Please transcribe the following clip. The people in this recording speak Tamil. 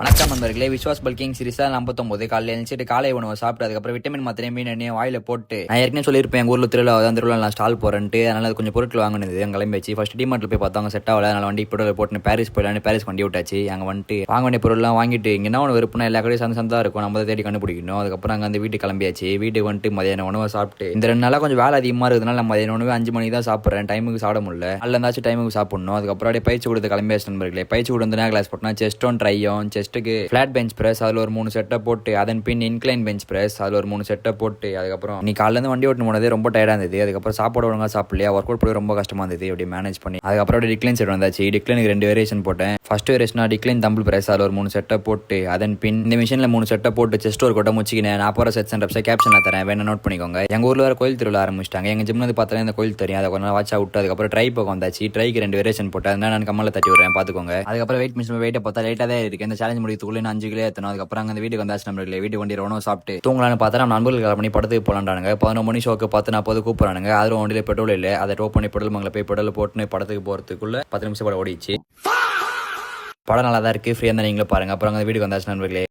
வணக்கம் நண்பர்களே, விஸ்வாஸ் பல்கிங் சீரிஸா 49 காலையில் எழுந்துட்டு காலை உணவை சாப்பிட்டு அதுக்கப்புறம் விட்டமின் மாத்திரை மீன் எண்ணெய் வாயில போட்டு நான் ஏற்கனவே சொல்லியிருப்பேன் எங்கள் ஊரில் திருவிழா அந்த திருவிழா நான் ஸ்டால் போறேன்ட்டு. அதனால அது கொஞ்சம் பொருட்கள் வாங்கினது எங்க கிளம்பிச்சு. ஃபர்ஸ்ட் டிமார்ட்ல போய் பார்த்தாங்க செட் ஆகல. அதனால வண்டி பெட்ரோல் போட்டு பாரிஸ் போயிடலான்னு பாரிஸ் வண்டி விட்டாச்சு. அங்கே வந்துட்டு வாங்க வேண்டிய பொருள்லாம் வாங்கிட்டு இங்கே என்ன ஒன்று விருப்பம் எல்லா கடையும் சந்தா இருக்கும், நம்ம தேடி கண்டுபிடிக்கணும். அதுக்கப்புறம் அங்கே அந்த வீட்டுக்கு கிளம்பியாச்சு. வீட்டுக்கு வந்துட்டு மதியான உணவை சாப்பிட்டு இந்த 2 நாளாக கொஞ்சம் வேலை அதிகமாக இருக்கிறதுனால நான் மதியான உணவு 5 மணிக்கு தான் சாப்பிட்றேன். டைமுக்கு சாப்பிட முடியல, அதில் இருந்தாச்சும் டைமுக்கு சாப்பிடணும். அதுக்கப்புறம் அப்படியே பயிற்சி கொடுத்து கிளம்பியாச்சு நண்பர்களே. பயிற்சி கொடுத்து கிளாஸ் போட்டோம்னா செஸ்டோன் ட்ரையும் செஸ்ட்டுக்கு ஃபிளாட் பெஞ்ச் பிரஸ் அதில் ஒரு 3 செட்டை போட்டு அதன் பின் இன்க்ளைன் பெஞ்ச் பிரஸ் அதில் ஒரு 3 செட்டை போட்டு அதுக்கப்புறம் நீ காலையிலேருந்து வண்டி ஓட்டு போனதே ரொம்ப டயர்டாக இருந்தது. அதுக்கப்புறம் சாப்பாடு ஒழுங்காக சாப்பிடலையா, ஒர்க் அவுட் பண்ணி ரொம்ப கஷ்டமாக இருந்தது. அப்படி மேனேஜ் பண்ணி அதுக்கப்புறம் அப்படியே டிக்ளைன் செட் வந்தாச்சு. டிக்ளைனுக்கு 2 வேரியேஷன் போட்டேன். ஃபர்ஸ்ட் வேரியேஷனா டிக்ளைன் தம்பிள் பிரஸ் அதில் ஒரு 3 செட்டை போட்டு அதன் பின் இந்த மிஷினில் 3 செட்டை போட்டு செஸ்ட் ஒரு கொட்டை முச்சிக்கினேன். 40 செட்ஸ் அண்ட் ரெப்ஸை கேப்ஷனில் தரேன், வேணா நோட் பண்ணிக்கோங்க. எங்கள் ஊரில் வேறு கோயில் திருவிழா ஆரம்பிச்சிட்டாங்க. எங்கள் ஜிம்னு பார்த்தாலே இந்த கோயில் தெரியும். அதை கொஞ்சம் வாட்சா விட்டு அதுக்கப்புறம் ட்ரை பக்கம் வந்தாச்சு. ட்ரைக்கு 2 வேரியேஷன் போட்டு அதனால் நான் கம்மலில் தட்டி விடுறேன், பார்த்துக்கோங்க. அதுக்கப்புறம் வெயிட் மிஷின் வெயிட்டை பார்த்தா லைட்டாக தான் இருக்குது. இந்த சேலஞ்ச் முடிக்கிறதுக்குள்ளே 5 கிலோ ஏற்றணும். அதுக்கப்புறம் அந்த வீட்டுக்கு வந்தாச்சு நம்பர்களே. வீட்டுக்கு வண்டி உணவு சாப்பிட்டு தூங்கலான்னு பார்த்தா நம்ம நண்பர்கள் கால் பண்ணி படத்துக்கு போகலான்றானுங்க. 11 மணி ஷோக்கு 10:40 கூப்பிட்றானுங்க. அதுவும் வண்டியில் பெட்ரோல் இல்லை. அதை டோப் பண்ணி பெட்ரோல் மங்களை போய் பெட்ரோல் போட்டு படத்துக்கு போகிறதுக்குள்ள 10 நிமிஷம் படம் ஓடிச்சு. படம் நல்லா தான் இருக்குது. ஃப்ரீயாக இருந்தால் நீங்களும் பாருங்கள். அப்புறம் அந்த வீட்டுக்கு வந்தாச்சு நண்பர்களே.